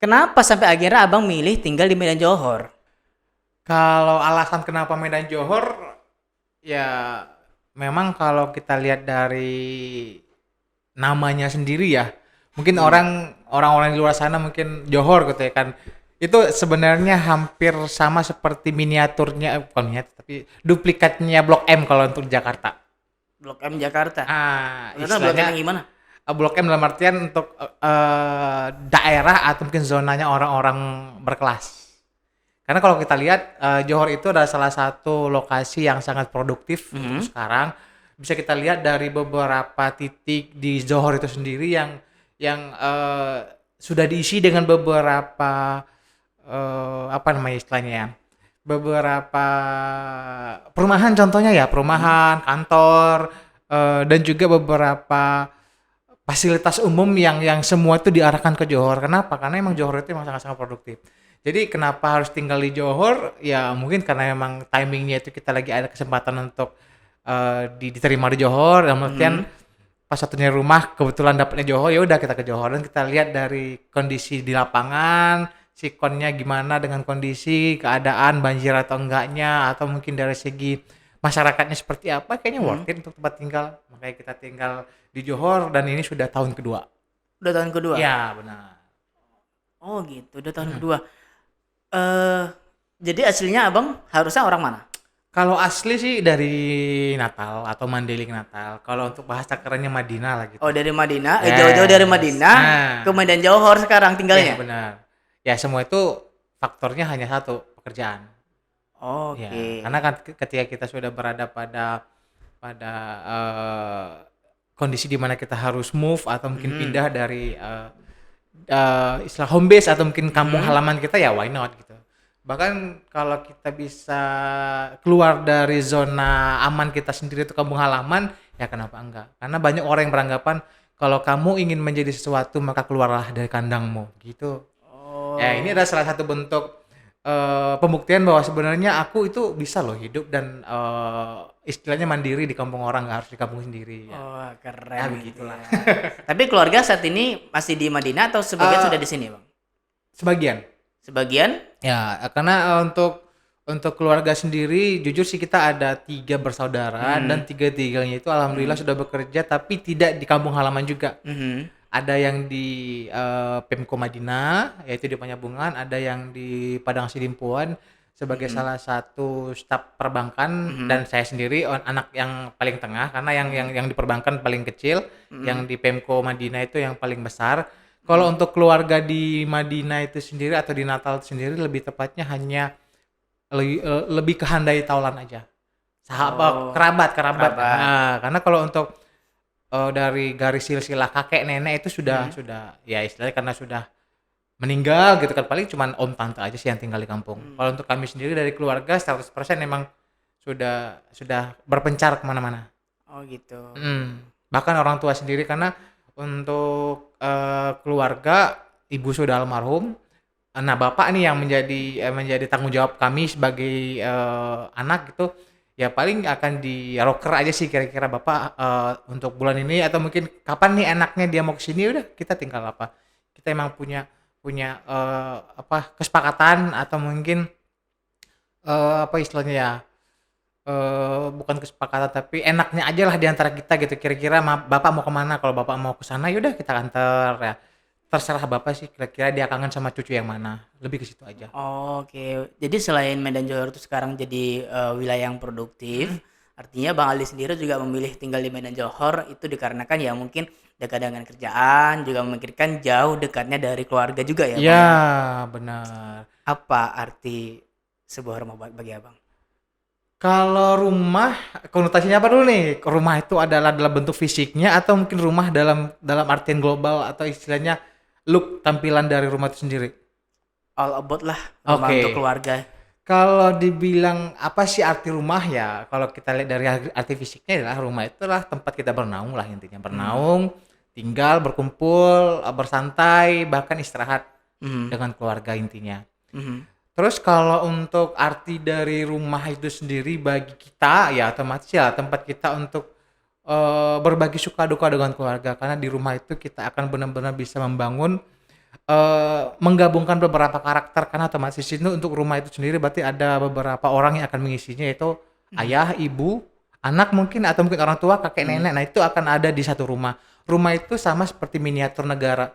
kenapa sampai akhirnya Abang milih tinggal di Medan Johor? Kalau alasan kenapa Medan Johor, ya memang kalau kita lihat dari namanya sendiri ya, mungkin Hmm. orang-orang di luar sana mungkin Johor gitu ya kan. Itu sebenarnya hampir sama seperti miniaturnya, bukan miniatur tapi duplikatnya Blok M kalau untuk Jakarta. Blok M Jakarta. Maksudnya Blok M Istilahnya yang gimana? Blok M dalam artian untuk daerah atau mungkin zonanya orang-orang berkelas. Karena kalau kita lihat Johor itu adalah salah satu lokasi yang sangat produktif untuk Mhm. sekarang. Bisa kita lihat dari beberapa titik di Johor itu sendiri yang sudah diisi dengan beberapa apa namanya istilahnya ya, beberapa perumahan contohnya ya, Mhm. perumahan, kantor, dan juga beberapa fasilitas umum yang semua itu diarahkan ke Johor. Kenapa? Karena emang Johor itu emang sangat-sangat produktif. Jadi kenapa harus tinggal di Johor? Ya mungkin karena emang timingnya itu kita lagi ada kesempatan untuk diterima di Johor. Dalam artian Mhm. pas satunya rumah kebetulan dapetnya Johor, ya udah kita ke Johor dan kita lihat dari kondisi di lapangan, sikonnya gimana dengan kondisi keadaan banjir atau enggaknya, atau mungkin dari segi masyarakatnya seperti apa, kayaknya Mhm. worth it untuk tempat tinggal. Makanya kita tinggal di Johor dan ini sudah tahun kedua. Udah tahun kedua? Ya benar. Oh gitu, udah tahun Mm-mm. kedua. Eh, jadi aslinya Abang harusnya orang mana? Kalau asli sih dari Natal atau Mandailing Natal. Kalau untuk bahasa kerennya Madinah lah gitu. Oh dari Madinah, jauh-jauh dari Yes. Madinah ke Nah, Medan Johor sekarang ya tinggalnya? benar. Ya semua itu faktornya hanya satu, pekerjaan. Ya, Oke. karena kan ketika kita sudah berada pada pada kondisi di mana kita harus move atau mungkin Mhm. pindah dari istilah home base atau mungkin kampung Mhm. halaman kita, ya why not gitu. Bahkan kalau kita bisa keluar dari zona aman kita sendiri itu kampung halaman, ya kenapa enggak? Karena banyak orang yang beranggapan kalau kamu ingin menjadi sesuatu maka keluarlah dari kandangmu gitu. Ya ini Oh. adalah salah satu bentuk pembuktian bahwa sebenarnya aku itu bisa loh hidup dan istilahnya mandiri di kampung orang, nggak harus di kampung sendiri ya. Oh, Ya keren gitu begitulah. ya. Tapi keluarga saat ini masih di Madinah atau sebagian sudah Eh, di sini, Bang? sebagian. Sebagian? Ya, karena untuk keluarga sendiri, jujur sih kita ada 3 bersaudara dan Mhm. tiga-tiganya itu alhamdulillah Mhm. sudah bekerja, tapi tidak di kampung halaman juga. Mhm. Ada yang di Pemko Madinah, yaitu di Penyambungan, ada yang di Padang Sidimpuan sebagai Mhm. salah satu staf perbankan, Mhm. dan saya sendiri anak yang paling tengah karena yang Mhm. yang di perbankan paling kecil, Mhm. yang di Pemko Madinah itu yang paling besar. Kalau Mhm. untuk keluarga di Madinah itu sendiri atau di Natal itu sendiri, lebih tepatnya hanya lebih ke handai taulan aja. Sahabat, Oh, kerabat, kerabat. karena kalau untuk dari garis silsilah kakek nenek itu sudah Mhm. sudah ya istilahnya karena sudah meninggal gitu kan, paling cuman om tante aja sih yang tinggal di kampung. Kalau Mhm. untuk kami sendiri dari keluarga 100% emang sudah berpencar kemana mana. Oh, gitu. Bahkan orang tua sendiri, karena untuk keluarga ibu sudah almarhum. Nah, bapak nih yang menjadi tanggung jawab kami sebagai anak gitu, ya paling akan di-roker aja sih kira-kira bapak untuk bulan ini atau mungkin kapan nih enaknya dia mau ke sini, udah kita tinggal apa. Kita emang punya punya apa kesepakatan atau mungkin apa istilahnya ya, bukan kesepakatan tapi enaknya aja lah di antara kita gitu, kira-kira bapak mau kemana, kalau bapak mau ke sana ya udah kita anter ya. Terserah bapak sih kira-kira dia kangen sama cucu yang mana, lebih ke situ aja. Oke. Jadi selain Medan Johor itu sekarang jadi, wilayah yang Mhm. produktif, artinya Bang Ali sendiri juga memilih tinggal di Medan Johor itu dikarenakan ya mungkin dekat dengan kerjaan, juga memikirkan jauh dekatnya dari keluarga juga ya, Iya, Bang, ya? benar. Apa arti sebuah rumah bagi Abang? Kalau rumah, konotasinya apa dulu nih? Rumah itu adalah dalam bentuk fisiknya atau mungkin rumah dalam dalam artian global atau istilahnya look tampilan dari rumah itu sendiri? All about lah, rumah untuk Oke. keluarga. Kalau dibilang apa sih arti rumah ya, kalau kita lihat dari arti fisiknya adalah rumah itulah tempat kita bernaung lah intinya. Mhm. Bernaung, tinggal, berkumpul, bersantai, bahkan istirahat Mhm. dengan keluarga intinya. Mhm. Terus kalau untuk arti dari rumah itu sendiri bagi kita, ya otomatis ya tempat kita untuk berbagi suka duka dengan keluarga. Karena di rumah itu kita akan benar-benar bisa membangun menggabungkan beberapa karakter karena otomatis itu untuk rumah itu sendiri berarti ada beberapa orang yang akan mengisinya yaitu Mhm, ayah, ibu, anak mungkin atau mungkin orang tua, kakek, mhm, nenek. Nah, itu akan ada di satu rumah. Rumah itu sama seperti miniatur negara.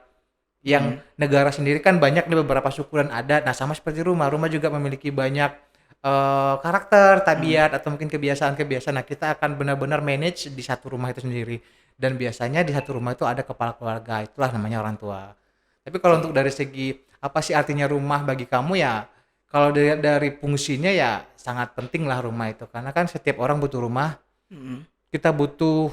Yang mhm, negara sendiri kan banyak nih beberapa suku dan adat. Nah, sama seperti rumah. Rumah juga memiliki banyak karakter, mhm. tabiat atau mungkin kebiasaan-kebiasaan. Nah, kita akan benar-benar manage di satu rumah itu sendiri. Dan biasanya di satu rumah itu ada kepala keluarga. Itulah namanya orang tua. Tapi kalau untuk Oke. dari segi apa sih artinya rumah bagi kamu ya, kalau dari fungsinya ya sangat penting lah rumah itu. Karena kan setiap orang butuh rumah. Mhm, Kita butuh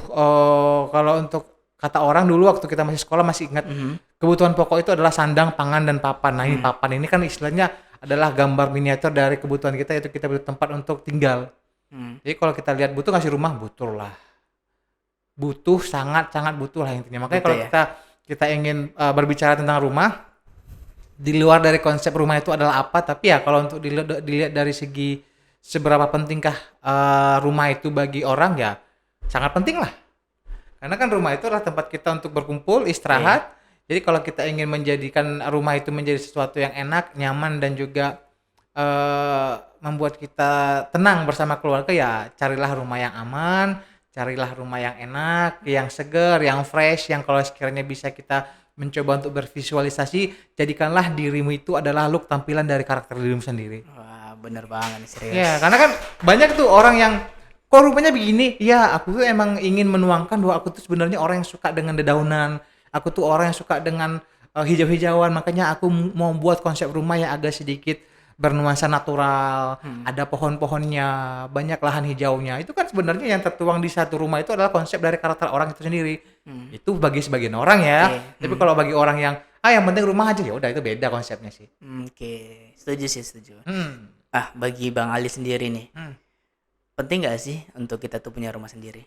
kalau untuk kata orang dulu waktu kita masih sekolah masih ingat mhm, kebutuhan pokok itu adalah sandang, pangan, dan papan. Nah, ini mhm, papan ini kan istilahnya adalah gambar miniatur dari kebutuhan kita, yaitu kita butuh tempat untuk tinggal. mhm. Jadi kalau kita lihat butuh nggak sih rumah? Butuh lah. Butuh, sangat-sangat butuh lah intinya. Makanya Butuh kalau ya? kita ingin berbicara tentang rumah, di luar dari konsep rumah itu adalah apa, tapi ya kalau untuk dilihat dari segi seberapa pentingkah rumah itu bagi orang ya sangat penting lah. Karena kan rumah itu adalah tempat kita untuk berkumpul, Oke. istirahat. Jadi kalau kita ingin menjadikan rumah itu menjadi sesuatu yang enak, nyaman, dan juga membuat kita tenang bersama keluarga, ya carilah rumah yang aman, carilah rumah yang enak, yang segar, yang fresh, yang kalau sekiranya bisa kita mencoba untuk bervisualisasi, jadikanlah dirimu itu adalah look tampilan dari karakter dirimu sendiri. Wah, bener banget nih, serius. Ya, karena kan banyak tuh orang yang kok rupanya begini. Ya, aku tuh emang ingin menuangkan bahwa aku tuh sebenarnya orang yang suka dengan dedaunan. Aku tuh orang yang suka dengan hijau-hijauan. Makanya aku mau buat konsep rumah yang agak sedikit bernuansa natural. Mhm, Ada pohon-pohonnya, banyak lahan hijaunya. Itu kan sebenarnya yang tertuang di satu rumah itu adalah konsep dari karakter orang itu sendiri. mhm. Itu bagi sebagian orang ya. Oke, Tapi kalau bagi orang yang yang penting rumah aja ya udah itu beda konsepnya sih. oke. Setuju sih, setuju. Hmm. Bagi Bang Ali sendiri nih, Hmm. penting nggak sih untuk kita tuh punya rumah sendiri?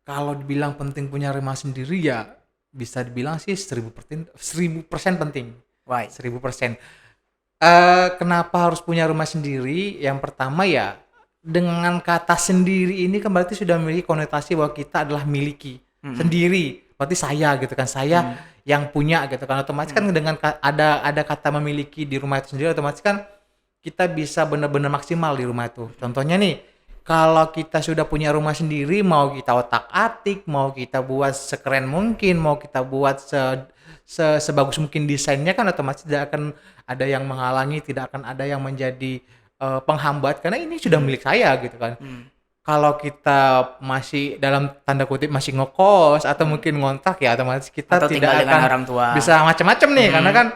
Kalau dibilang penting punya rumah sendiri ya bisa dibilang sih 1000% penting. Why? 1000%. Kenapa harus punya rumah sendiri? Yang pertama ya dengan kata sendiri ini kan berarti sudah memiliki konotasi bahwa kita adalah miliki Mhm, sendiri. Berarti saya gitu kan, saya mhm, yang punya gitu kan. Otomatis kan mhm, dengan ada kata memiliki di rumah itu sendiri, otomatis kan kita bisa benar-benar maksimal di rumah itu. Contohnya nih, kalau kita sudah punya rumah sendiri, mau kita otak-atik, mau kita buat sekeren mungkin, mau kita buat sebagus mungkin desainnya kan otomatis tidak akan ada yang menghalangi, tidak akan ada yang menjadi penghambat karena ini sudah mhm, milik saya gitu kan. mhm, Kalau kita masih dalam tanda kutip masih ngekos atau mhm. mungkin ngontrak ya otomatis kita Atau tinggal tidak dengan akan orang tua. bisa macam-macam nih karena Mhm, kan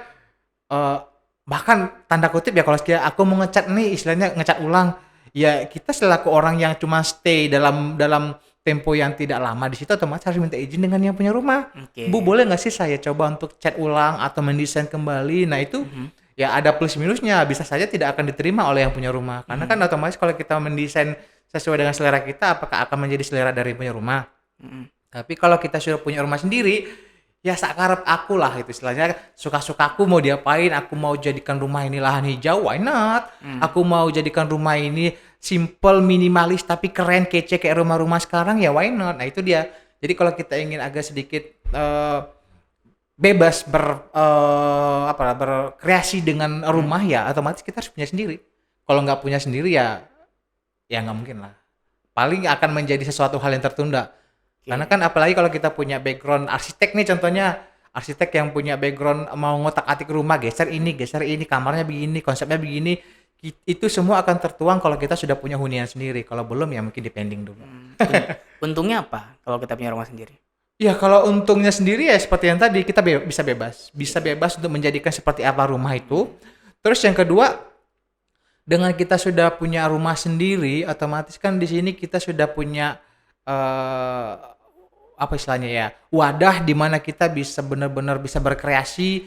Eee, bahkan tanda kutip ya kalau sekiranya aku mau ngecat nih istilahnya ngecat ulang, ya kita selaku orang yang cuma stay dalam dalam tempo yang tidak lama di situ otomatis harus minta izin dengan yang punya rumah. "Bu, oke. boleh nggak sih saya coba untuk cat ulang atau mendesain kembali?" Nah itu Mhm, ya ada plus minusnya, bisa saja tidak akan diterima oleh yang punya rumah. Karena kan mhm, otomatis kalau kita mendesain sesuai dengan selera kita, apakah akan menjadi selera dari punya rumah? mhm, Tapi kalau kita sudah punya rumah sendiri, ya sakarep aku lah itu istilahnya suka-sukaku mau diapain, aku mau jadikan rumah ini lahan hijau, why not? mhm. Aku mau jadikan rumah ini simple, minimalis tapi keren, kece kayak rumah-rumah sekarang, ya why not? Nah itu dia. Jadi kalau kita ingin agak sedikit bebas berkreasi dengan Mhm, rumah ya otomatis kita harus punya sendiri. Kalau nggak punya sendiri ya nggak mungkin lah. Paling akan menjadi sesuatu hal yang tertunda. Karena oke. kan apalagi kalau kita punya background arsitek nih contohnya, arsitek yang punya background mau ngotak-atik rumah, geser ini, kamarnya begini, konsepnya begini, itu semua akan tertuang kalau kita sudah punya hunian sendiri. Kalau belum ya mungkin dipending dulu. Mmm, untungnya apa kalau kita punya rumah sendiri? Ya kalau untungnya sendiri ya seperti yang tadi kita bisa bebas untuk menjadikan seperti apa rumah itu. Mhm, Terus yang kedua, dengan kita sudah punya rumah sendiri, otomatis kan di sini kita sudah punya eee, apa istilahnya ya, wadah di mana kita bisa benar-benar bisa berkreasi,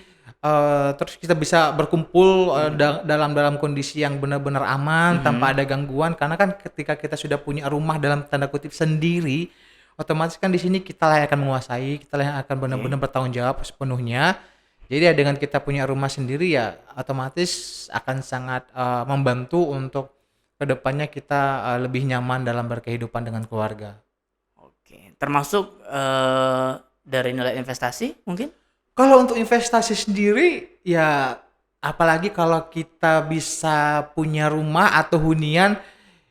terus kita bisa berkumpul, mhm, dalam dalam kondisi yang benar-benar aman tanpa mhm, ada gangguan. Karena kan ketika kita sudah punya rumah dalam tanda kutip "sendiri", otomatis kan di sini kitalah yang akan menguasai, kitalah yang akan benar-benar oke. bertanggung jawab sepenuhnya. Jadi ya dengan kita punya rumah sendiri ya otomatis akan sangat, membantu untuk kedepannya kita, lebih nyaman dalam berkehidupan dengan keluarga. Oke, termasuk, dari nilai investasi mungkin? Kalau untuk investasi sendiri, ya apalagi kalau kita bisa punya rumah atau hunian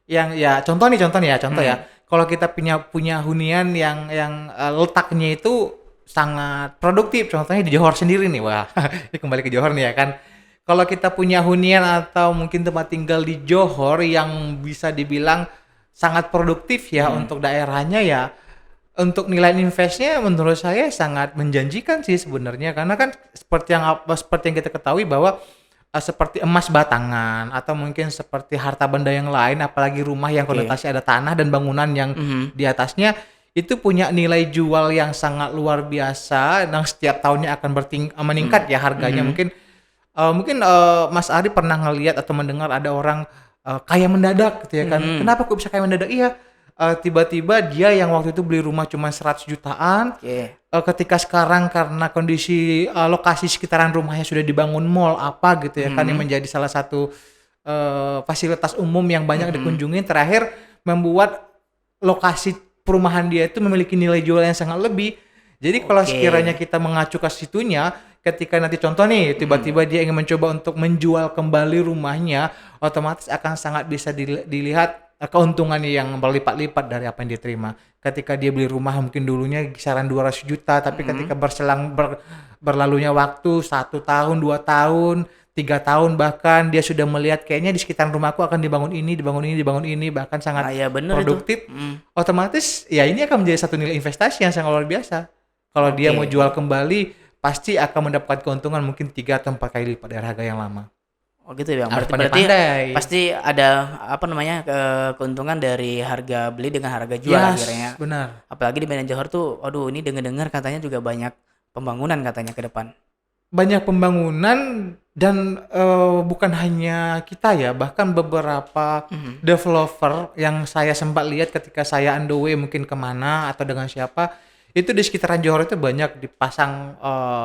yang ya contoh ya, Hmm, kalau kita punya punya hunian yang letaknya itu sangat produktif, contohnya di Johor sendiri nih, wah ini kembali ke Johor nih ya kan. Kalau kita punya hunian atau mungkin tempat tinggal di Johor yang bisa dibilang sangat produktif ya hmm, untuk daerahnya ya, untuk nilai investnya menurut saya sangat menjanjikan sih sebenarnya, karena kan seperti yang kita ketahui bahwa seperti emas batangan atau mungkin seperti harta benda yang lain, apalagi rumah yang oke. konotasi ada tanah dan bangunan yang Mhm, di atasnya itu punya nilai jual yang sangat luar biasa yang setiap tahunnya akan meningkat mhm, ya harganya. mhm, Mungkin Mas Ari pernah ngelihat atau mendengar ada orang kaya mendadak gitu ya kan. mhm, Kenapa kok bisa kaya mendadak? Iya, tiba-tiba dia yang waktu itu beli rumah cuma 100 jutaan, oke. ketika sekarang karena kondisi lokasi sekitaran rumahnya sudah dibangun mall apa gitu ya kan, yang Mhm, menjadi salah satu fasilitas umum yang banyak mhm, dikunjungi, terakhir membuat lokasi perumahan dia itu memiliki nilai jual yang sangat lebih. Jadi kalau oke. sekiranya kita mengacu ke situnya, ketika nanti contoh nih, Mhm, tiba-tiba dia ingin mencoba untuk menjual kembali rumahnya, otomatis akan sangat bisa dilihat keuntungan yang berlipat-lipat dari apa yang dia terima. Ketika dia beli rumah mungkin dulunya kisaran 200 juta, tapi ketika mhm, berlalunya waktu 1 tahun, 2 tahun, 3 tahun, bahkan dia sudah melihat kayaknya di sekitar rumahku akan dibangun ini, dibangun ini, dibangun ini, bahkan ah, sangat iya bener itu, produktif. mhm, Otomatis ya ini akan menjadi satu nilai investasi yang sangat luar biasa. Kalau dia mau oke. jual kembali, pasti akan mendapat keuntungan mungkin 3 atau 4 kali lipat dari harga yang lama. Oh gitu ya Bang, Harus berarti berarti pandai-pandai. pasti ada, apa namanya, keuntungan dari harga beli dengan harga jual Yes, akhirnya. benar. Apalagi di Medan Johor tuh, aduh ini dengar-dengar katanya juga banyak pembangunan katanya ke depan. Banyak pembangunan dan bukan hanya kita ya, bahkan beberapa Mhm, developer yang saya sempat lihat ketika saya on the way mungkin kemana atau dengan siapa, itu di sekitaran Johor itu banyak dipasang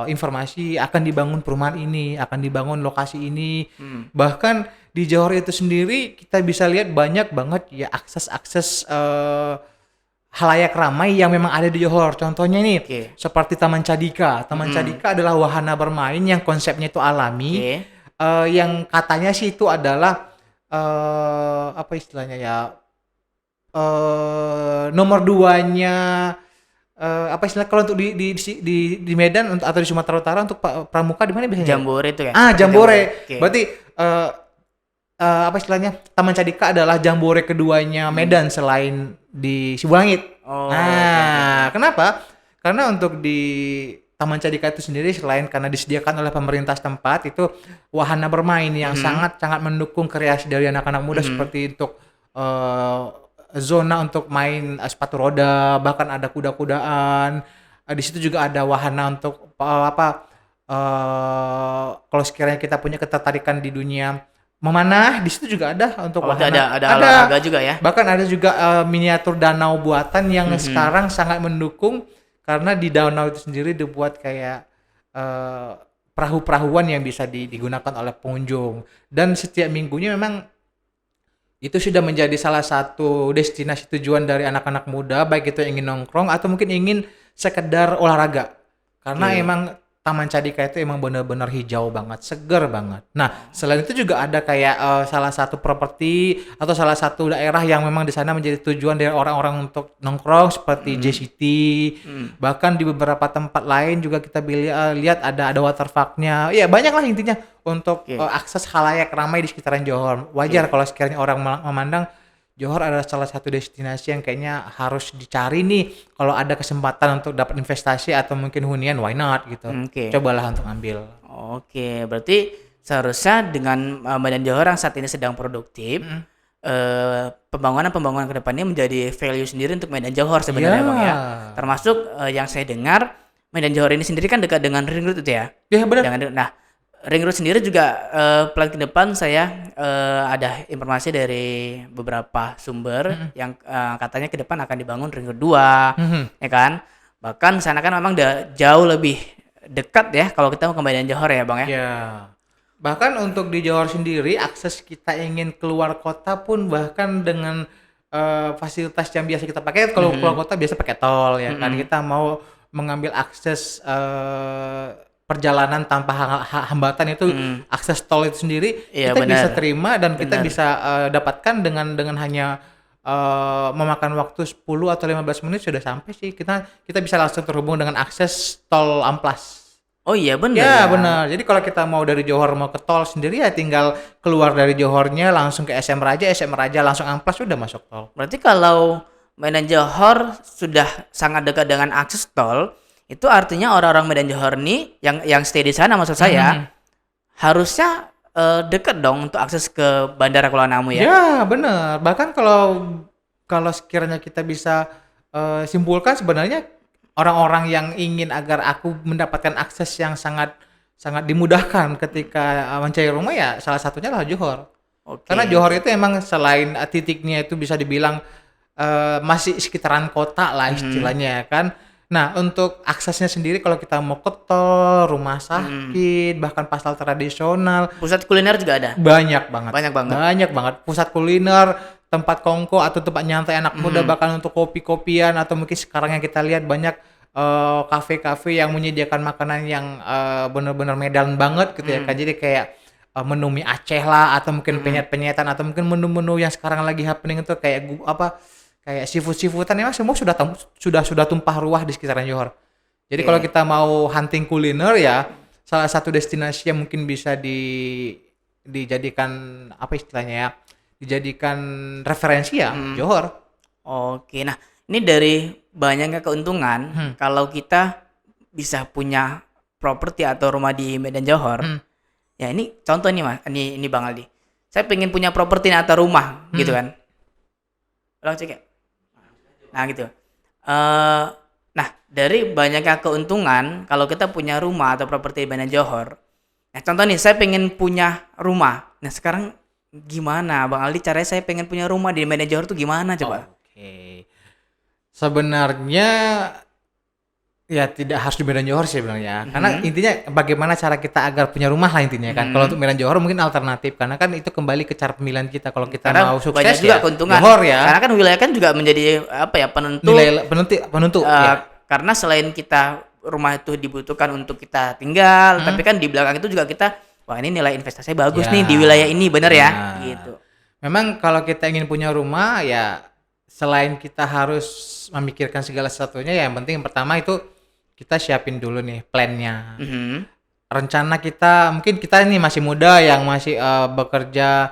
informasi akan dibangun perumahan ini, akan dibangun lokasi ini. mhm, Bahkan di Johor itu sendiri kita bisa lihat banyak banget ya akses-akses halayak ramai yang memang ada di Johor. Contohnya nih, oke, seperti Taman Cadika. Taman mhm, Cadika adalah wahana bermain yang konsepnya itu alami, oke, yang katanya sih itu adalah, apa istilahnya ya, nomor duanya, apa istilahnya kalau untuk di Medan untuk atau di Sumatera Utara untuk pramuka di mana biasanya ya? Jambore itu ya? Ah, Seperti Jambore? Jambore. Oke, Berarti, apa istilahnya, Taman Cadika adalah jambore keduanya mhm, Medan selain di Sibolangit. oh, oke, oke, oke, Nah, kenapa? Karena untuk di Taman Cadika itu sendiri selain karena disediakan oleh pemerintah setempat, itu wahana bermain yang mhm, sangat-sangat mendukung kreasi dari anak-anak muda mhm, seperti untuk, eee, zona untuk main, sepatu roda, bahkan ada kuda-kudaan, di situ juga ada wahana untuk, kalau sekiranya kita punya ketertarikan di dunia memanah, di situ juga ada untuk oh itu ada wahana. olahraga Ada, juga ya? bahkan ada juga miniatur danau buatan yang Mhm, sekarang sangat mendukung karena di danau itu sendiri dibuat kayak eh, perahu-perahuan yang bisa digunakan oleh pengunjung, dan setiap minggunya memang itu sudah menjadi salah satu destinasi tujuan dari anak-anak muda, baik itu yang ingin nongkrong atau mungkin ingin sekedar olahraga. Karena oke, emang Taman Cadika itu emang benar-benar hijau banget, seger banget. Nah, oh, selain itu juga ada kayak salah satu properti atau salah satu daerah yang memang di sana menjadi tujuan dari orang-orang untuk nongkrong seperti mhm, JCT. mhm, Bahkan di beberapa tempat lain juga kita lihat ada waterparknya. Ya, banyak lah intinya untuk oke, akses khalayak ramai di sekitaran Johor. Wajar oke. kalau sekiranya orang memandang Johor adalah salah satu destinasi yang kayaknya harus dicari nih kalau ada kesempatan untuk dapat investasi atau mungkin hunian, why not gitu. Oke. Cobalah untuk ambil. Oke, berarti seharusnya dengan, Medan Johor yang saat ini sedang produktif, Mhm. pembangunan-pembangunan ke depannya menjadi value sendiri untuk Medan Johor Iya. sebenarnya, Bang, ya. Termasuk, yang saya dengar Medan Johor ini sendiri kan dekat dengan Ring Road itu ya? Iya benar. Nah, Ring Road sendiri juga, plan ke depan saya, ada informasi dari beberapa sumber Mhm. yang, katanya ke depan akan dibangun Ring Road 2, Mhm. ya kan. Bahkan sana kan memang jauh lebih dekat ya kalau kita mau ke Medan Johor ya, Bang, ya? Ya. Bahkan untuk di Johor sendiri, akses kita ingin keluar kota pun bahkan dengan fasilitas yang biasa kita pakai, kalau keluar Mhm, kota biasa pakai tol ya kan. mhm, Kita mau mengambil akses perjalanan tanpa hambatan itu Mhm. akses tol itu sendiri Iya kita benar, bisa terima dan kita benar. bisa, dapatkan dengan hanya, memakan waktu 10 atau 15 menit sudah sampai sih. Kita bisa langsung terhubung dengan akses tol Amplas. Oh iya bener Ya ya. benar. Jadi kalau kita mau dari Johor mau ke tol sendiri ya tinggal keluar dari Johornya langsung ke SM Raja langsung Amplas sudah masuk tol. Berarti kalau Medan Johor sudah sangat dekat dengan akses tol, itu artinya orang-orang Medan Johor nih yang stay di sana maksud saya, Mhm. harusnya, dekat dong untuk akses ke Bandara Kuala Namu ya? Ya, benar. Bahkan kalau kalau sekiranya kita bisa, simpulkan sebenarnya orang-orang yang ingin agar aku mendapatkan akses yang sangat sangat dimudahkan ketika, mencari rumah ya salah satunya adalah Johor. Karena Oke. Johor itu emang selain, titiknya itu bisa dibilang, masih sekitaran kota lah Mhm, istilahnya ya kan. Nah, untuk aksesnya sendiri kalau kita mau ke tol, rumah mhm. sakit, bahkan pasar tradisional, Pusat kuliner juga ada? banyak banget Banyak banget? banyak banget. Pusat kuliner, tempat kongko atau tempat nyantai anak muda Mhm, bahkan untuk kopi-kopian atau mungkin sekarang yang kita lihat banyak, kafe-kafe yang menyediakan makanan yang, bener-bener Medan banget gitu ya kan. mhm, Jadi kayak, menu mie Aceh lah atau mungkin mhm. penyet-penyetan atau mungkin menu-menu yang sekarang lagi happening itu kayak kayak seafood-seafoodan memang semua sudah tumpah ruah di sekitaran Johor. Jadi kalau Oke. kita mau hunting kuliner ya, salah satu destinasi yang mungkin bisa dijadikan apa istilahnya ya, dijadikan referensi ya Mhm. Johor. Oke. Nah, ini dari banyaknya keuntungan Mhm, kalau kita bisa punya properti atau rumah di Medan Johor, mhm, ya ini contoh nih Mas, ini Bang Aldi. Saya pengen punya properti atau rumah gitu mhm, kan. Ulang cek ya? Nah gitu. Eee, nah dari banyaknya keuntungan kalau kita punya rumah atau properti di Medan Johor, nah contoh nih saya pengen punya rumah. Nah sekarang gimana Bang Aldi caranya saya pengen punya rumah di Medan Johor tuh gimana coba? oke. Sebenarnya ya tidak harus di Medan Johor sih sebenarnya, karena Mhm, intinya bagaimana cara kita agar punya rumah lah intinya kan. Kalau mhm. untuk Medan Johor mungkin alternatif, karena kan itu kembali ke cara pemilihan kita. Kalau kita Karena mau banyak sukses juga ya keuntungan. Johor Karena ya, kan wilayah kan juga menjadi apa ya penentu. nilai penentu Eee, ya. karena selain kita rumah itu dibutuhkan untuk kita tinggal, tapi Mhm, kan di belakang itu juga kita, "Wah ini nilai investasinya bagus ya nih di wilayah ini," bener ya? benar. Gitu. Memang kalau kita ingin punya rumah ya selain kita harus memikirkan segala sesuatunya ya yang penting yang pertama itu kita siapin dulu nih plan-nya. Mhm, Rencana kita mungkin kita ini masih muda yang masih, bekerja,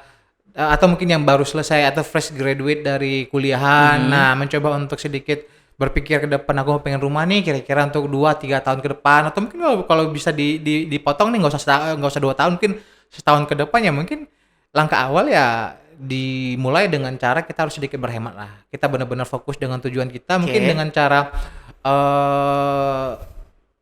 atau mungkin yang baru selesai atau fresh graduate dari kuliahan. mhm. Nah, mencoba untuk sedikit berpikir ke depan, "Aku mau pengen rumah nih kira-kira untuk 2 3 tahun ke depan," atau mungkin kalau kalau bisa dipotong nih nggak usah 2 tahun, mungkin setahun ke depan ya mungkin langkah awal ya dimulai dengan cara kita harus sedikit berhemat lah. Kita benar-benar fokus dengan tujuan kita, mungkin Oke. dengan cara, eee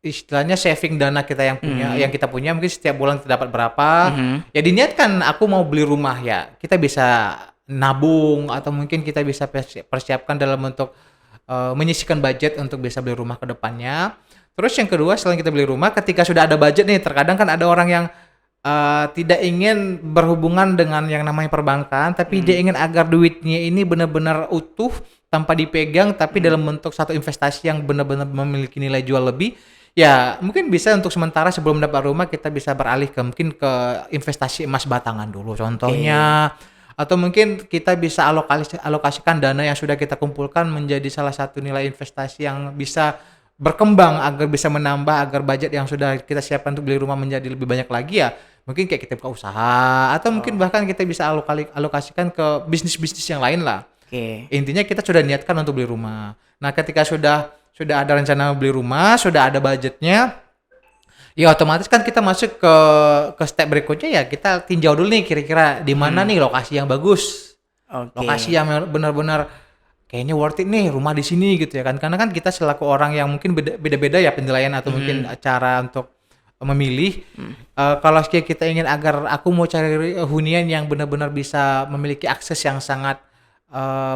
istilahnya saving dana kita yang Mhm, kita punya mungkin setiap bulan kita dapat berapa, mhm. ya diniatkan aku mau beli rumah ya, kita bisa nabung atau mungkin kita bisa persiapkan dalam bentuk, menyisihkan budget untuk bisa beli rumah ke depannya. Terus yang kedua selain kita beli rumah ketika sudah ada budget nih, terkadang kan ada orang yang, tidak ingin berhubungan dengan yang namanya perbankan, tapi dia Mhm, ingin agar duitnya ini benar-benar utuh tanpa dipegang, tapi mhm. dalam bentuk satu investasi yang benar-benar memiliki nilai jual lebih. Ya, mungkin bisa untuk sementara sebelum dapat rumah kita bisa beralih ke mungkin ke investasi emas batangan dulu Oke. contohnya, atau mungkin kita bisa alokasikan dana yang sudah kita kumpulkan menjadi salah satu nilai investasi yang bisa berkembang agar bisa menambah agar budget yang sudah kita siapkan untuk beli rumah menjadi lebih banyak lagi ya, mungkin kayak kita buka usaha atau mungkin Oh, bahkan kita bisa alokasikan ke bisnis-bisnis yang lain lah. oke. Intinya kita sudah niatkan untuk beli rumah. Nah, ketika sudah ada rencana beli rumah, sudah ada budgetnya, ya otomatis kan kita masuk ke step berikutnya ya kita tinjau dulu nih kira-kira di mana Mhm, nih lokasi yang bagus. Lokasi oke. yang benar-benar kayaknya worth it nih rumah di sini gitu ya kan. Karena kan kita selaku orang yang mungkin beda-beda ya penilaian atau mungkin Mhm, cara untuk memilih. mhm. Kalau kita ingin agar aku mau cari hunian yang benar-benar bisa memiliki akses yang sangat,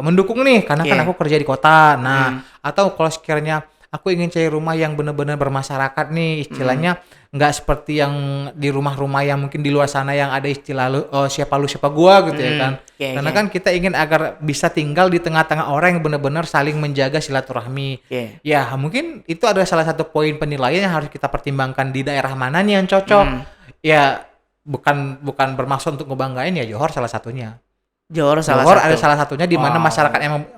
mendukung nih, karena kan Oke. aku kerja di kota. Nah, Mhm, atau kalau sekiranya aku ingin cari rumah yang benar-benar bermasyarakat nih, istilahnya nggak seperti yang di rumah-rumah yang mungkin di luar sana yang ada istilah siapa lu siapa gua gitu ya kan. Oke, Karena oke. kan kita ingin agar bisa tinggal di tengah-tengah orang yang benar-benar saling menjaga silaturahmi. Oke. Ya, mungkin itu adalah salah satu poin penilaian yang harus kita pertimbangkan di daerah mana nih yang cocok. Ya, bukan bermaksud untuk ngebanggain ya, Johor salah satunya. Johor salah Johor satu. ada salah satunya di mana Wow.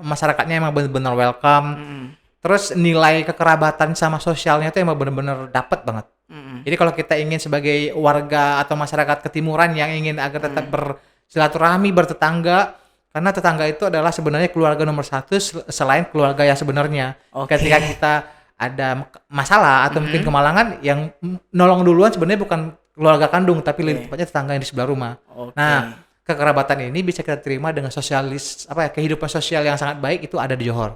masyarakatnya emang benar-benar welcome. Mm-mm. Terus nilai kekerabatan sama sosialnya itu emang benar-benar dapet banget. Mm-mm. Jadi kalau kita ingin sebagai warga atau masyarakat ketimuran yang ingin agar tetap bersilaturahmi, bertetangga, karena tetangga itu adalah sebenarnya keluarga nomor satu selain keluarga yang sebenarnya. Oke. Ketika kita ada masalah atau mungkin kemalangan, yang nolong duluan sebenarnya bukan keluarga kandung, tapi lebih tepatnya tetangga yang di sebelah rumah. Oke. Nah, kekerabatan ini bisa kita terima dengan kehidupan sosial yang sangat baik itu ada di Johor.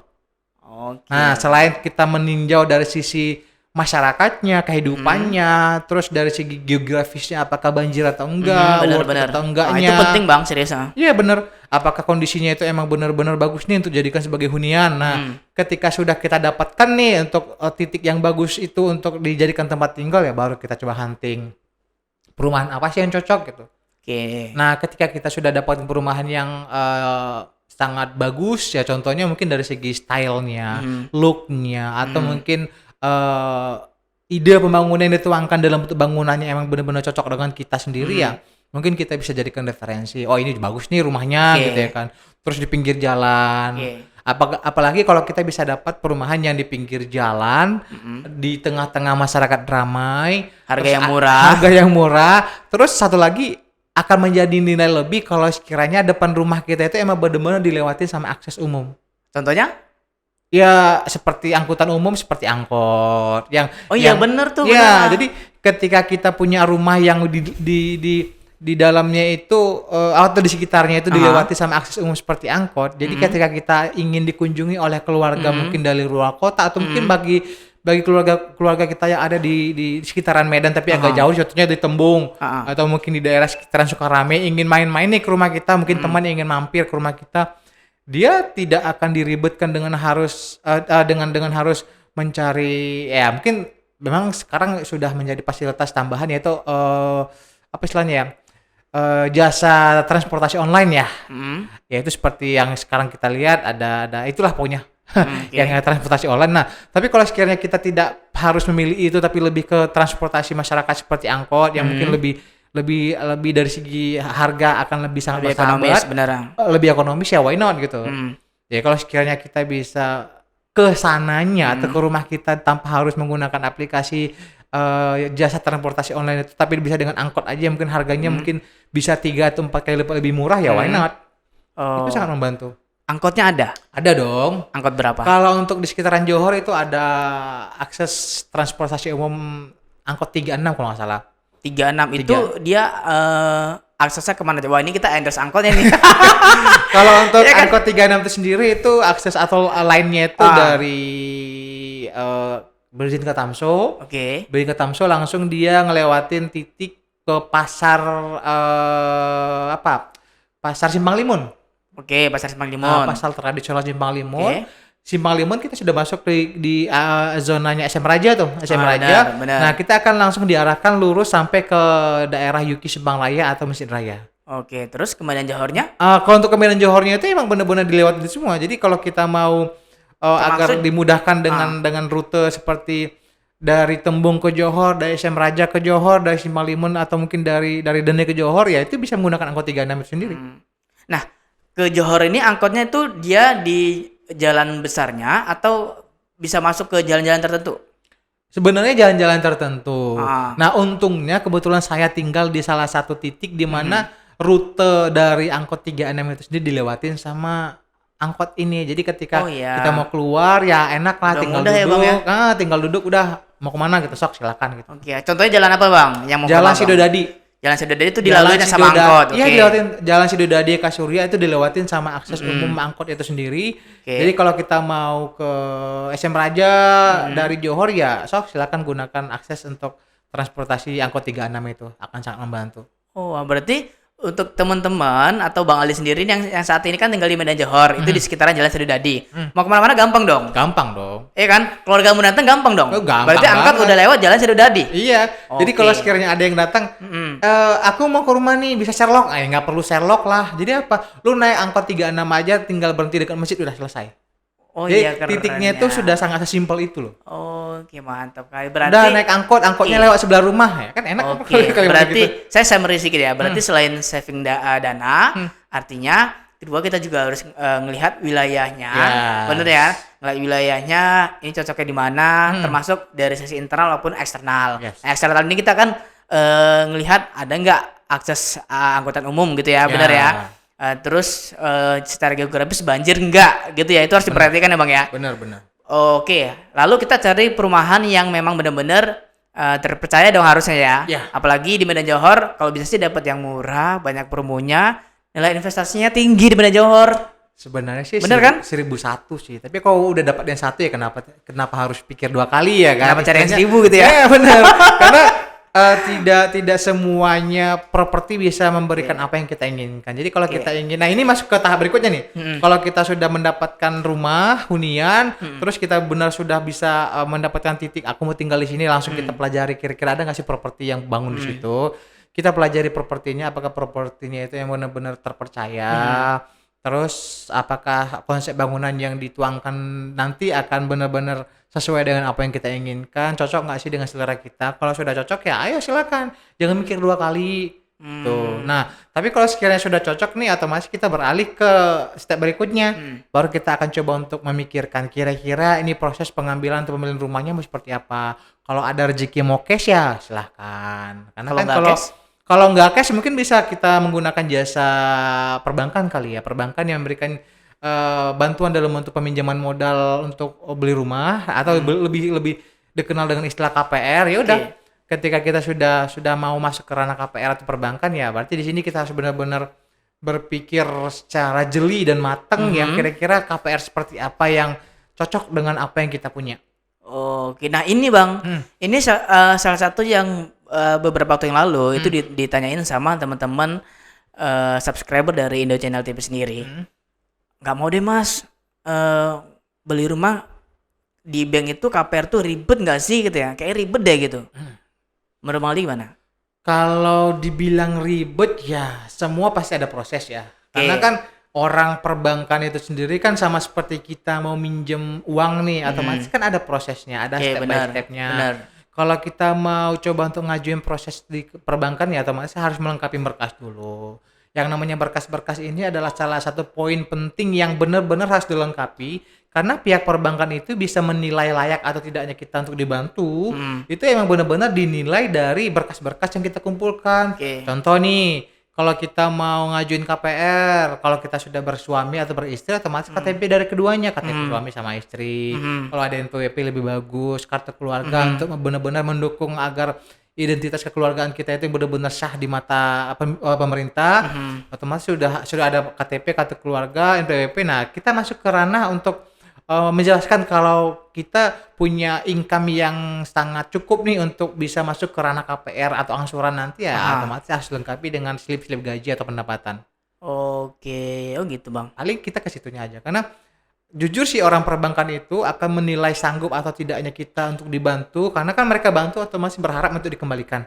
Oke. Nah, selain kita meninjau dari sisi masyarakatnya, kehidupannya, terus dari segi geografisnya apakah banjir atau enggak, worth it Benar-benar. atau Wah, enggaknya. itu penting Bang, serius. Iya bener, apakah kondisinya itu emang benar-benar bagus nih untuk dijadikan sebagai hunian. Nah, ketika sudah kita dapatkan nih untuk titik yang bagus itu untuk dijadikan tempat tinggal, ya baru kita coba hunting perumahan apa sih yang cocok gitu. Oke. Nah, ketika kita sudah dapat perumahan yang sangat bagus, ya contohnya mungkin dari segi stylenya, looknya, atau mungkin ide pembangunan yang dituangkan dalam bentuk bangunannya emang benar-benar cocok dengan kita sendiri ya, mungkin kita bisa jadikan referensi. Oh, ini bagus nih rumahnya gitu ya kan. Terus di pinggir jalan. Apalagi kalau kita bisa dapat perumahan yang di pinggir jalan, di tengah-tengah masyarakat ramai, Harga terus yang murah. Harga yang murah. Terus satu lagi akan menjadi nilai lebih kalau sekiranya depan rumah kita itu emang benar-benar dilewati sama akses umum. Contohnya? Ya seperti angkutan umum, seperti angkot yang Oh iya yang- bener tuh. Ya, bener. jadi ketika kita punya rumah yang di dalamnya itu atau di sekitarnya itu dilewati sama akses umum seperti angkot. Jadi ketika kita ingin dikunjungi oleh keluarga mungkin dari luar kota atau mungkin bagi keluarga kita yang ada di sekitaran Medan tapi agak jauh, contohnya di Tembung atau mungkin di daerah sekitaran Sukarame, ingin main-main nih ke rumah kita, mungkin teman yang ingin mampir ke rumah kita, dia tidak akan diribetkan dengan harus dengan harus mencari, ya mungkin memang sekarang sudah menjadi fasilitas tambahan yaitu apa istilahnya ya, jasa transportasi online ya. Yaitu seperti yang sekarang kita lihat ada itulah pokoknya. Yang transportasi online. Nah, tapi kalau sekiranya kita tidak harus memilih itu tapi lebih ke transportasi masyarakat seperti angkot yang mungkin lebih dari segi harga akan lebih sangat Lebih ekonomis bersahabat, beneran. lebih ekonomis, ya why not gitu. Ya kalau sekiranya kita bisa ke sananya atau ke rumah kita tanpa harus menggunakan aplikasi jasa transportasi online itu, tapi bisa dengan angkot aja, mungkin harganya mungkin bisa 3 atau 4 kali lebih murah, ya why not. Itu sangat membantu. Angkotnya ada? Ada dong. Angkot berapa? Kalau untuk di sekitaran Johor itu ada akses transportasi umum angkot 36 kalau nggak salah. 36 itu dia aksesnya kemana? Wah, ini kita endorse angkotnya nih. Kalau untuk Iya kan? angkot 36 itu sendiri itu akses atau lainnya itu dari Berizin ke Tamso. Oke. Berizin ke Tamso langsung dia ngelewatin titik ke pasar Pasar Simpang Limun. Oke, Pasar Simpang Limun. Pasar tradisional Simpang Limun. Oke. Simpang Limun kita sudah masuk di zonanya SM Raja tuh, SM Raja. Benar. Nah, kita akan langsung diarahkan lurus sampai ke daerah Yuki Subang Raya atau Masjid Raya. Oke, terus kemudian Johornya? Kalau untuk kemudian Johornya itu emang benar-benar dilewati semua. Jadi kalau kita mau agar dimudahkan dengan rute seperti dari Tembung ke Johor, dari SM Raja ke Johor, dari Simpang Limun atau mungkin dari Dene ke Johor, ya itu bisa menggunakan angkot 36 itu sendiri. Nah, ke Johor ini angkotnya itu dia di jalan besarnya atau bisa masuk ke jalan-jalan tertentu? Sebenarnya jalan-jalan tertentu. Ah. Nah, untungnya kebetulan saya tinggal di salah satu titik di mana rute dari angkot 36 itu sendiri dilewatin sama angkot ini. Jadi ketika kita mau keluar ya enak lah, Udah tinggal mudah ya, duduk. Bang, ya? Tinggal duduk udah mau kemana gitu, sok silakan gitu. Oke, contohnya jalan apa Bang? Yang mau Jalan ke Bang? Sidodadi. Jalan Sidodadi itu dilalui sama angkot. Iya, Oke. dilewatin Jalan Sidodadi Kasurya itu dilewatin sama akses umum angkot itu sendiri. Oke. Jadi kalau kita mau ke SM Raja dari Johor ya sok silakan gunakan akses untuk transportasi angkot 36 itu, akan sangat membantu. Oh, berarti untuk teman-teman atau Bang Ali sendiri yang saat ini kan tinggal di Medan Johor, itu di sekitaran Jalan Sedudadi. Mau kemana-mana gampang dong. Gampang dong. Iya kan? Keluargamu datang gampang dong. Oh, gampang Berarti angkat banget. udah lewat Jalan Sedudadi. Iya. Jadi Oke. kalau sekiranya ada yang datang, aku mau ke rumah nih, bisa Sherlock. Nggak perlu Sherlock lah. Jadi apa? Lu naik angkot 36 aja, tinggal berhenti dekat masjid udah selesai. Oh Jadi iya, keren titiknya ya. itu sudah sangat sesimpel itu loh. Oke, mantap kali. Udah Berarti naik angkotnya Iya. lewat sebelah rumah ya kan enak. Oke, kalau berarti begitu. saya summary sedikit ya. Berarti selain saving dana, artinya kedua kita juga harus ngelihat wilayahnya. Yes. Bener ya? Ngelihat wilayahnya, ini cocoknya di mana, termasuk dari sisi internal maupun eksternal. Yes. Nah, eksternal ini kita kan ngelihat ada nggak akses angkutan umum gitu ya, Ya. bener ya? Terus secara geografis banjir enggak gitu ya, itu harus diperhatikan ya Bang ya. Benar. Oke, lalu kita cari perumahan yang memang benar-benar terpercaya dong harusnya ya. Ya. Apalagi di Medan Johor, kalau bisa sih dapat yang murah, banyak promonya, nilai investasinya tinggi di Medan Johor. Sebenarnya sih Bener kan? 1001 sih. Tapi kalau udah dapat yang satu ya kenapa harus pikir 2 kali ya kan? Kenapa cari yang Istilahnya- 1000 gitu ya? Iya benar. Karena tidak semuanya properti bisa memberikan apa yang kita inginkan. Jadi kalau kita ingin, nah ini masuk ke tahap berikutnya nih. Kalau kita sudah mendapatkan rumah hunian, terus kita benar sudah bisa mendapatkan titik aku mau tinggal di sini, langsung kita pelajari kira-kira ada nggak sih properti yang bangun di situ. Kita pelajari propertinya, apakah propertinya itu yang benar-benar terpercaya. Terus apakah konsep bangunan yang dituangkan nanti akan benar-benar sesuai dengan apa yang kita inginkan, cocok nggak sih dengan selera kita? Kalau sudah cocok ya ayo silakan, jangan mikir 2 kali. Tuh. Nah, tapi kalau sekiranya sudah cocok nih, otomatis kita beralih ke step berikutnya. Baru kita akan coba untuk memikirkan kira-kira ini proses pengambilan atau pembelian rumahnya mau seperti apa. Kalau ada rezeki mau cash ya silahkan. Karena Kalau kan nggak cash? kalau nggak cash mungkin bisa kita menggunakan jasa perbankan kali ya. Perbankan yang memberikan bantuan dalam bentuk peminjaman modal untuk beli rumah atau lebih dikenal dengan istilah KPR. Ya udah, ketika kita sudah mau masuk ke ranah KPR atau perbankan ya berarti di sini kita harus benar-benar berpikir secara jeli dan matang ya kira-kira KPR seperti apa yang cocok dengan apa yang kita punya. Oke, nah ini Bang, ini salah satu yang beberapa waktu yang lalu itu ditanyain sama teman-teman subscriber dari Indo Channel TV sendiri. Nggak mau deh Mas, beli rumah di bank itu KPR tuh ribet nggak sih gitu ya? Kayak ribet deh gitu. Menurut Bang Ali gimana? Kalau dibilang ribet ya semua pasti ada proses ya. Karena kan orang perbankan itu sendiri kan sama seperti kita mau minjem uang nih, otomatis kan ada prosesnya, ada step by stepnya. Benar. Kalau kita mau coba untuk ngajuin proses di perbankan ya otomatis harus melengkapi berkas dulu. Yang namanya berkas-berkas ini adalah salah satu poin penting yang benar-benar harus dilengkapi karena pihak perbankan itu bisa menilai layak atau tidaknya kita untuk dibantu. Itu emang benar-benar dinilai dari berkas-berkas yang kita kumpulkan. Contoh nih, kalau kita mau ngajuin KPR, kalau kita sudah bersuami atau beristri otomatis KTP dari keduanya, KTP suami sama istri. Kalau ada NPWP lebih bagus, kartu keluarga untuk benar-benar mendukung agar identitas kekeluargaan kita itu benar-benar sah di mata pemerintah. Otomatis sudah ada KTP, kartu keluarga, NPWP. Nah, kita masuk ke ranah untuk menjelaskan kalau kita punya income yang sangat cukup nih untuk bisa masuk ke ranah KPR atau angsuran nanti ya otomatis harus lengkapi dengan slip-slip gaji atau pendapatan. Oke, oh gitu Bang. Paling kita ke situnya aja karena jujur sih orang perbankan itu akan menilai sanggup atau tidaknya kita untuk dibantu karena kan mereka bantu otomatis berharap untuk dikembalikan.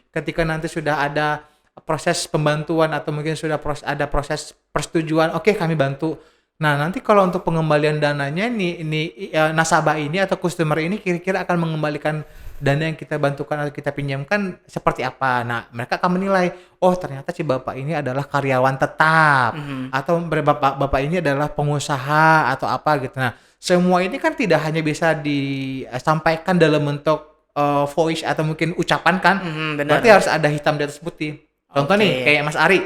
Ketika nanti sudah ada proses pembantuan atau mungkin sudah ada proses persetujuan, oke, kami bantu. Nah, nanti kalau untuk pengembalian dananya ini nasabah ini atau customer ini kira-kira akan mengembalikan dana yang kita bantukan atau kita pinjamkan seperti apa. Nah, mereka akan menilai, oh ternyata si bapak ini adalah karyawan tetap atau bapak ini adalah pengusaha atau apa gitu. Nah, semua ini kan tidak hanya bisa disampaikan dalam bentuk voice atau mungkin ucapan kan. Berarti harus ada hitam di atas putih. Contoh nih kayak Mas Ari.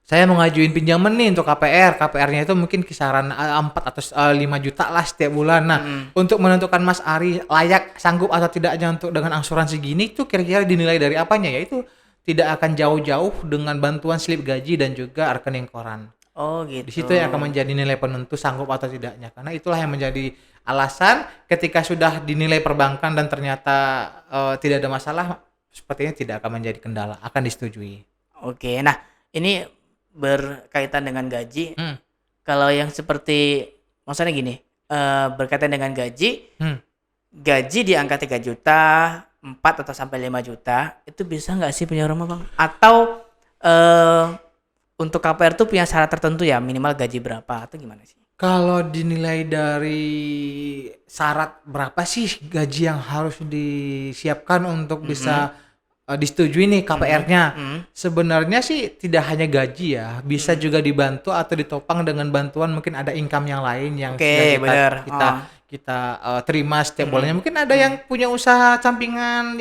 Saya mau ngajuin pinjaman nih untuk KPR. KPR-nya itu mungkin kisaran 4 atau 5 juta lah setiap bulan. Nah, untuk menentukan Mas Ari layak, sanggup atau tidaknya untuk dengan angsuran segini itu kira-kira dinilai dari apanya? Yaitu tidak akan jauh-jauh dengan bantuan slip gaji dan juga rekening koran. Oh gitu. Di situ yang akan menjadi nilai penentu sanggup atau tidaknya. Karena itulah yang menjadi alasan ketika sudah dinilai perbankan dan ternyata tidak ada masalah, sepertinya tidak akan menjadi kendala, akan disetujui. Oke. Nah, ini berkaitan dengan gaji. Hmm. Kalau yang seperti maksudnya gini, berkaitan dengan gaji, Hmm. gaji di angka 3 juta, 4 atau sampai 5 juta, itu bisa nggak sih punya rumah, Bang? Atau untuk KPR tuh punya syarat tertentu ya, minimal gaji berapa atau gimana sih? Kalau dinilai dari syarat berapa sih gaji yang harus disiapkan untuk bisa disetujui nih KPR-nya? Mhm. Sebenarnya sih tidak hanya gaji ya, bisa juga dibantu atau ditopang dengan bantuan mungkin ada income yang lain yang sudah Oke, kita bener. kita Oh. kita terima setiap Mhm. bulannya. Mungkin ada yang punya usaha sampingan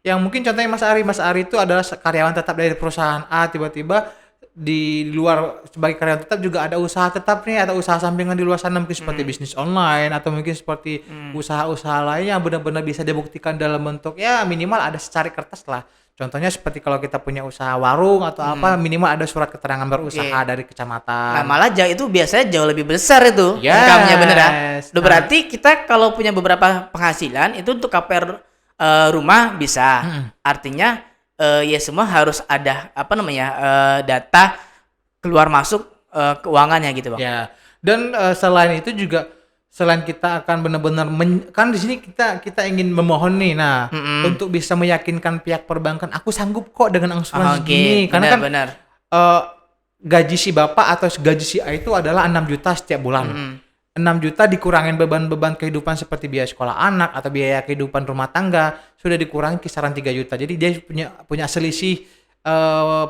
yang mungkin contohnya Mas Ari itu adalah karyawan tetap dari perusahaan A, tiba-tiba di luar sebagai karyawan tetap juga ada usaha tetap nih, ada usaha sampingan di luar sana mungkin seperti bisnis online atau mungkin seperti usaha-usaha lain yang benar-benar bisa dibuktikan dalam bentuk ya minimal ada secari kertas lah. Contohnya seperti kalau kita punya usaha warung atau apa minimal ada surat keterangan berusaha dari Nah, kecamatan. malah itu biasanya jauh lebih besar itu Yes. income-nya, bener ya? Loh, Nah. berarti kita kalau punya beberapa penghasilan itu untuk KPR rumah bisa. Artinya ya semua harus ada apa namanya data keluar masuk keuangannya gitu, Bang. Ya. Dan selain itu juga selain kita akan benar-benar kan di sini kita ingin memohon nih. Nah, untuk bisa meyakinkan pihak perbankan aku sanggup kok dengan angsuran segini karena kan benar. gaji si bapak atau gaji si A itu adalah 6 juta setiap bulan. 6 juta dikurangin beban-beban kehidupan seperti biaya sekolah anak atau biaya kehidupan rumah tangga sudah dikurangi kisaran 3 juta. Jadi dia punya selisih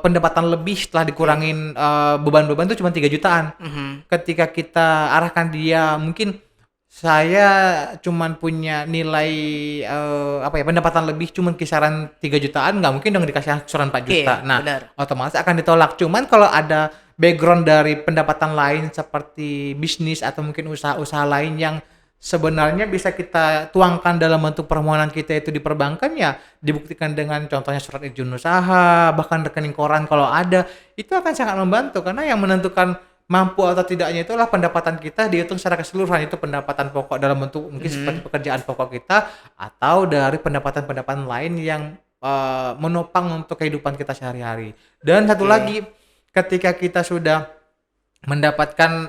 pendapatan lebih setelah dikurangin beban-beban itu cuma 3 jutaan. Ketika kita arahkan dia mungkin saya cuman punya nilai pendapatan lebih cuman kisaran 3 jutaan, nggak mungkin dong dikasih angsuran 4 juta. Nah, benar. otomatis akan ditolak. Cuman kalau ada background dari pendapatan lain seperti bisnis atau mungkin usaha-usaha lain yang sebenarnya bisa kita tuangkan dalam bentuk permohonan kita itu di perbankan ya dibuktikan dengan contohnya surat izin usaha, bahkan rekening koran kalau ada, itu akan sangat membantu karena yang menentukan mampu atau tidaknya itulah pendapatan kita dihitung secara keseluruhan, itu pendapatan pokok dalam bentuk mungkin seperti pekerjaan pokok kita atau dari pendapatan-pendapatan lain yang menopang untuk kehidupan kita sehari-hari. Dan satu lagi, ketika kita sudah mendapatkan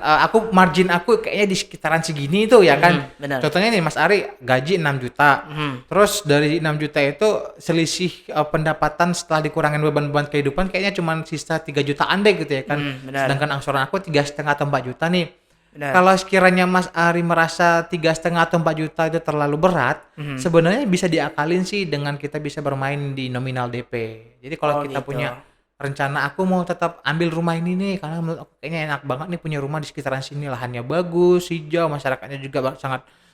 margin aku kayaknya di sekitaran segini itu ya kan. Benar. Contohnya nih Mas Ari gaji 6 juta. Terus dari 6 juta itu selisih pendapatan setelah dikurangin beban-beban kehidupan kayaknya cuma sisa 3 jutaan deh gitu ya kan. Benar. Sedangkan angsuran aku 3,5 atau 4 juta nih. Benar. Kalau sekiranya Mas Ari merasa 3,5 atau 4 juta itu terlalu berat, sebenarnya bisa diakalin sih dengan kita bisa bermain di nominal DP. Jadi kalau kita punya rencana aku mau tetap ambil rumah ini nih karena menurut aku kayaknya enak banget nih punya rumah di sekitaran sini, lahannya bagus, hijau, masyarakatnya juga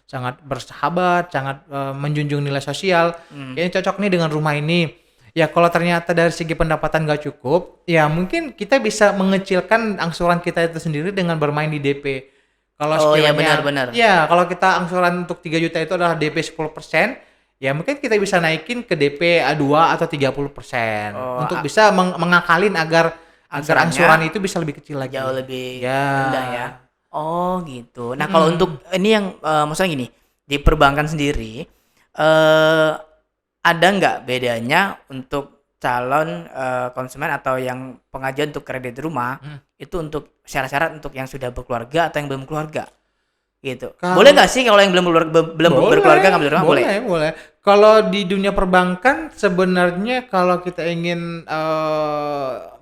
sangat bersahabat, sangat menjunjung nilai sosial. Kayaknya cocok nih dengan rumah ini. Ya kalau ternyata dari segi pendapatan gak cukup, ya mungkin kita bisa mengecilkan angsuran kita itu sendiri dengan bermain di DP. Kalau sekiranya benar. ya kalau kita angsuran untuk 3 juta itu adalah DP 10%, ya mungkin kita bisa naikin ke DP 2 atau 30% untuk bisa mengakalin agar angsuran itu bisa lebih kecil lagi. Jauh lebih Ya. rendah ya. Oh gitu. Nah kalau untuk ini yang maksudnya gini, di perbankan sendiri ada nggak bedanya untuk calon konsumen atau yang pengajuan untuk kredit rumah itu untuk syarat-syarat untuk yang sudah berkeluarga atau yang belum keluarga? Gitu. Boleh nggak sih kalau yang belum berkeluarga ngambil rumah? Boleh. Kalau di dunia perbankan sebenarnya kalau kita ingin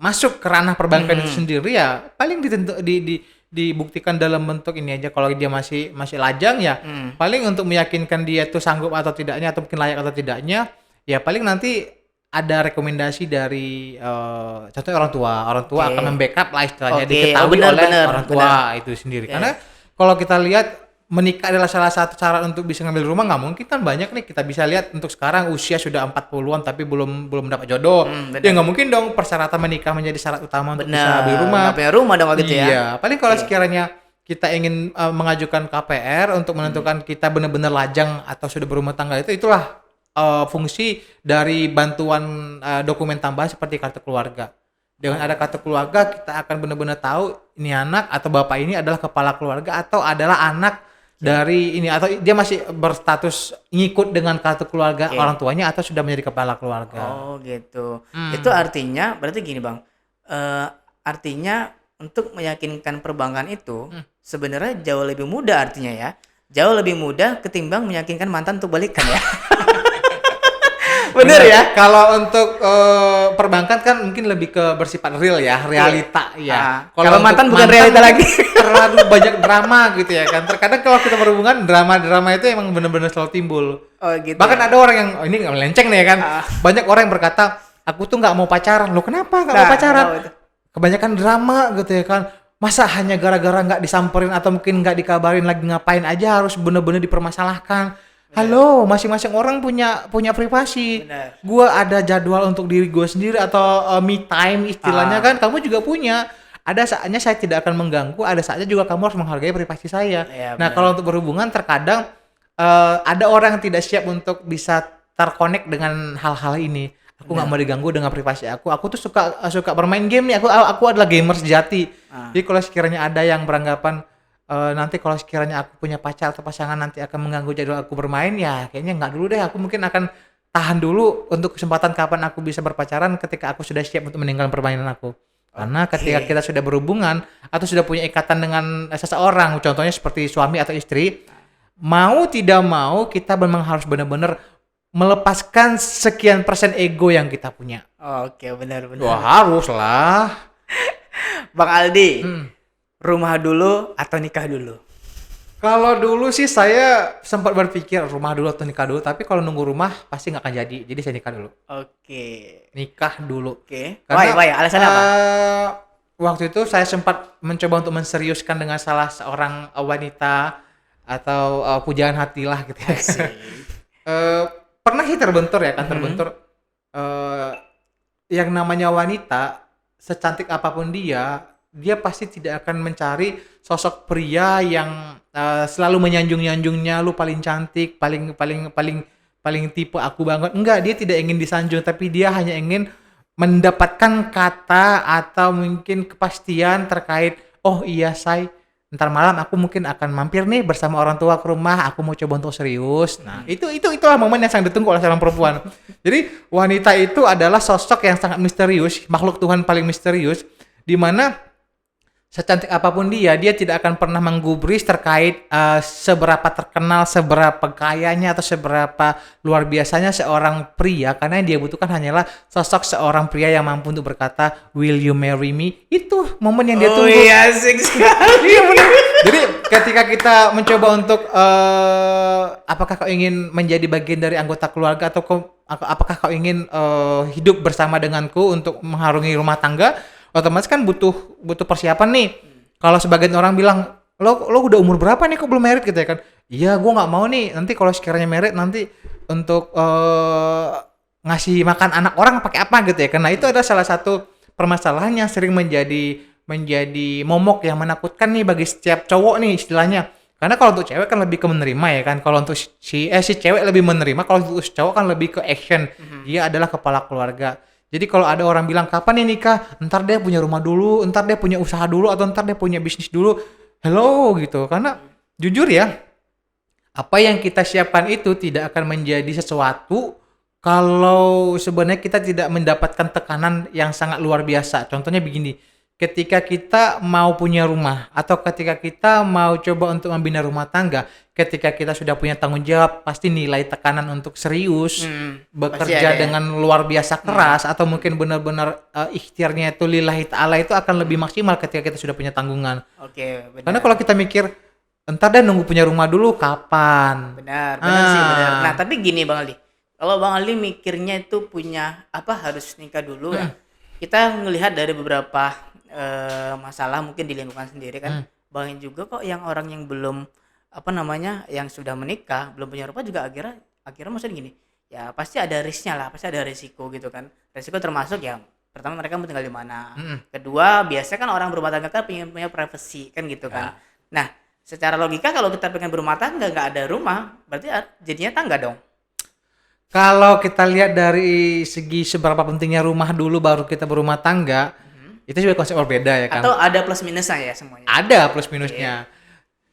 masuk ke ranah perbankan itu sendiri ya paling dibuktikan dalam bentuk ini aja. Kalau dia masih lajang ya paling untuk meyakinkan dia tuh sanggup atau tidaknya atau mungkin layak atau tidaknya ya paling nanti ada rekomendasi dari contohnya orang tua akan membackup lah istilahnya diketahui oleh orang tua itu sendiri. Karena kalau kita lihat menikah adalah salah satu cara untuk bisa ngambil rumah, nggak mungkin kan banyak nih kita bisa lihat untuk sekarang usia sudah 40-an tapi belum dapat jodoh. Ya nggak mungkin dong persyaratan menikah menjadi syarat utama untuk bisa beli rumah. Nggak punya rumah dong gitu ya. Iya, paling kalau sekiranya kita ingin mengajukan KPR untuk menentukan kita benar-benar lajang atau sudah berumah tangga itulah fungsi dari bantuan dokumen tambahan seperti kartu keluarga. Dengan ada kartu keluarga kita akan benar-benar tahu ini anak atau bapak ini adalah kepala keluarga atau adalah anak dari ini, atau dia masih berstatus ngikut dengan kartu keluarga Oke. orang tuanya atau sudah menjadi kepala keluarga. Oh gitu. Itu Hmm. artinya berarti gini Bang, artinya untuk meyakinkan perbankan itu Hmm. sebenarnya jauh lebih mudah artinya ya. Jauh lebih mudah ketimbang meyakinkan mantan untuk balikan ya. Bener ya? Kalau untuk perbankan kan mungkin lebih ke bersifat real ya, realita ya. Kalau untuk mantan bukan realita lagi. terlalu banyak drama gitu ya kan. Terkadang kalau kita berhubungan, drama-drama itu emang benar-benar selalu timbul. Oh gitu. Bahkan ya? ada orang yang ini nggak melenceng nih ya kan. Ah. Banyak orang yang berkata, aku tuh nggak mau pacaran. Loh kenapa nggak mau Nah, pacaran? tahu itu. Kebanyakan drama gitu ya kan. Masa hanya gara-gara nggak disamperin atau mungkin nggak dikabarin lagi ngapain aja harus bener-bener dipermasalahkan. Halo, masing-masing orang punya privasi. Benar. Gua ada jadwal untuk diri gue sendiri atau me time istilahnya kan. Kamu juga punya. Ada saatnya saya tidak akan mengganggu, ada saatnya juga kamu harus menghargai privasi saya. Iya, Nah, benar. kalau untuk berhubungan terkadang ada orang yang tidak siap untuk bisa terkonek dengan hal-hal ini. Aku nggak mau diganggu dengan privasi aku. Aku tuh suka bermain game nih. Aku adalah gamer sejati. Jadi kalau sekiranya ada yang beranggapan nanti kalau sekiranya aku punya pacar atau pasangan nanti akan mengganggu jadwal aku bermain, ya kayaknya nggak dulu deh. Aku mungkin akan tahan dulu untuk kesempatan kapan aku bisa berpacaran ketika aku sudah siap untuk meninggalkan permainan aku. Karena ketika kita sudah berhubungan atau sudah punya ikatan dengan seseorang, contohnya seperti suami atau istri, mau tidak mau kita memang harus benar-benar melepaskan sekian persen ego yang kita punya. Oke, benar-benar. Wah, harus lah. Bang Aldi, Hmm. rumah dulu atau nikah dulu? Kalau dulu sih saya sempat berpikir rumah dulu atau nikah dulu, tapi kalau nunggu rumah pasti nggak akan jadi. Jadi saya nikah dulu. Oke. Nikah dulu. Oke. Karena Why? Alasan apa? Waktu itu saya sempat mencoba untuk menseriuskan dengan salah seorang wanita atau pujaan hati lah gitu ya. Asik. Pernah sih terbentur ya kan, terbentur. Yang namanya wanita, secantik apapun dia pasti tidak akan mencari sosok pria yang selalu menyanjung-nyanjungnya, lu paling cantik, paling tipe aku banget. Enggak, dia tidak ingin disanjung, tapi dia hanya ingin mendapatkan kata atau mungkin kepastian terkait, oh iya say, ntar malam aku mungkin akan mampir nih bersama orang tua ke rumah, aku mau coba untuk serius. Nah, itulah momen yang sangat ditunggu oleh seorang perempuan. Jadi wanita itu adalah sosok yang sangat misterius, makhluk Tuhan paling misterius, di mana secantik apapun dia tidak akan pernah menggubris terkait seberapa terkenal, seberapa kayanya atau seberapa luar biasanya seorang pria, karena yang dia butuhkan hanyalah sosok seorang pria yang mampu untuk berkata, will you marry me? Itu momen yang dia tunggu. Oh iya, asik sekali. Iya benar. Jadi ketika kita mencoba untuk apakah kau ingin menjadi bagian dari anggota keluarga atau apakah kau ingin hidup bersama denganku untuk mengharungi rumah tangga, otomatis kan butuh persiapan nih. Kalau sebagian orang bilang, lo udah umur berapa nih kok belum married gitu ya kan? Iya, gue nggak mau nih. Nanti kalau sekiranya married nanti untuk ngasih makan anak orang pakai apa gitu ya? Karena itu adalah salah satu permasalahan yang sering menjadi momok yang menakutkan nih bagi setiap cowok nih istilahnya. Karena kalau untuk cewek kan lebih ke menerima ya kan. Kalau untuk si cewek lebih menerima, kalau untuk cowok kan lebih ke action. Dia adalah kepala keluarga. Jadi kalau ada orang bilang kapan nih nikah, ntar dia punya rumah dulu, ntar dia punya usaha dulu, atau ntar dia punya bisnis dulu, hello gitu. Karena jujur ya, apa yang kita siapkan itu tidak akan menjadi sesuatu kalau sebenarnya kita tidak mendapatkan tekanan yang sangat luar biasa. Contohnya begini, ketika kita mau punya rumah atau ketika kita mau coba untuk membina rumah tangga, ketika kita sudah punya tanggung jawab, pasti nilai tekanan untuk serius, bekerja dengan luar biasa keras, atau mungkin benar-benar ikhtiarnya itu lillahi ta'ala itu akan lebih maksimal ketika kita sudah punya tanggungan. Oke, benar. Karena kalau kita mikir, entar deh nunggu punya rumah dulu, kapan? Benar sih, benar. Nah, tapi gini Bang Aldi, kalau Bang Aldi mikirnya itu punya harus nikah dulu ya, kita ngelihat dari beberapa masalah mungkin di lingkungan sendiri kan, banyak juga kok yang orang yang belum yang sudah menikah belum punya rumah juga akhirnya maksudnya gini ya, pasti ada risknya lah, pasti ada risiko gitu kan. Risiko termasuk yang pertama mereka mau tinggal di mana, kedua biasanya kan orang berumah tangga kan punya privacy kan gitu kan. Nah, secara logika kalau kita pengen berumah tangga nggak ada rumah, berarti jadinya tangga dong. Kalau kita lihat dari segi seberapa pentingnya rumah dulu baru kita berumah tangga, itu juga konsep berbeda ya kan. Atau ada plus minusnya ya semuanya. Ada plus minusnya.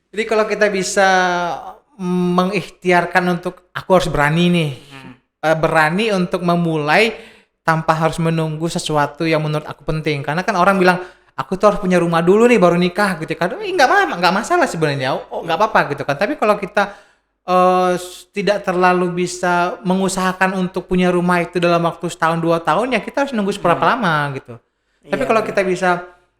Jadi kalau kita bisa mengikhtiarkan untuk aku harus berani nih, berani untuk memulai tanpa harus menunggu sesuatu yang menurut aku penting. Karena kan orang bilang aku tuh harus punya rumah dulu nih baru nikah gitu kan. Nggak masalah sebenarnya. Oh, nggak apa-apa gitu kan. Tapi kalau kita tidak terlalu bisa mengusahakan untuk punya rumah itu dalam waktu setahun 2 tahun, ya kita harus nunggu seberapa lama gitu. Tapi Iya, kalau benar. kita bisa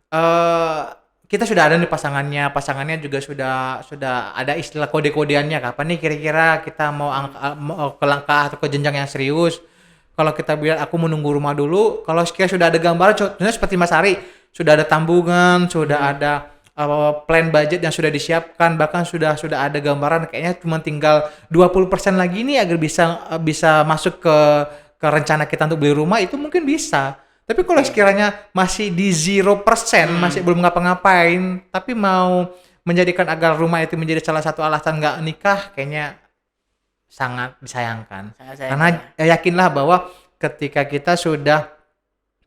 eh kita sudah ada nih pasangannya juga sudah ada istilah kode-kodeannya, kapan nih kira-kira kita mau ke langkah atau ke jenjang yang serius. Kalau kita bilang aku menunggu rumah dulu, kalau sekiranya sudah ada gambaran, contohnya seperti Mas Ari, sudah ada tambungan, sudah ada plan budget yang sudah disiapkan, bahkan sudah ada gambaran, kayaknya cuma tinggal 20% lagi nih agar bisa masuk ke rencana kita untuk beli rumah, itu mungkin bisa. Tapi kalau Oke. sekiranya masih di 0%, masih belum ngapa-ngapain, tapi mau menjadikan agar rumah itu menjadi salah satu alasan nggak nikah, kayaknya sangat disayangkan. Sangat sayang Karena ya. yakinlah bahwa ketika kita sudah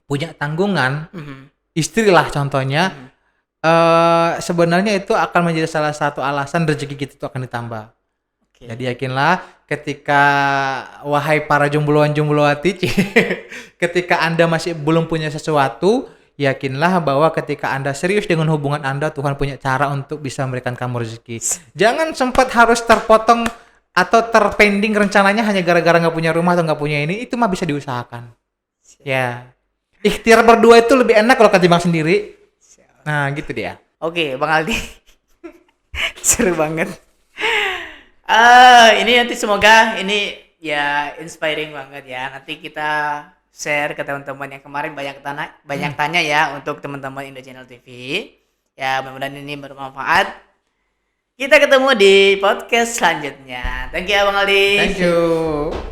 punya tanggungan, Mhm. istri lah contohnya, Mhm. sebenarnya itu akan menjadi salah satu alasan rezeki kita itu akan ditambah. Oke. Jadi yakinlah ketika wahai para jombloan-jomblowati, ketika Anda masih belum punya sesuatu, yakinlah bahwa ketika Anda serius dengan hubungan Anda, Tuhan punya cara untuk bisa memberikan kamu rezeki. Jangan sempat harus terpotong atau terpending rencananya hanya gara-gara nggak punya rumah atau nggak punya ini, itu mah bisa diusahakan. Ya, ikhtiar berdua itu lebih enak kalau ketimbang sendiri. Nah, gitu dia. Oke, Bang Aldi. Seru banget. Ini nanti semoga ini ya inspiring banget ya. Nanti kita share ke teman-teman yang kemarin banyak tanya ya untuk teman-teman Indo Channel TV. Ya, mudah-mudahan ini bermanfaat. Kita ketemu di podcast selanjutnya. Thank you ya Bang Aldi. Thank you.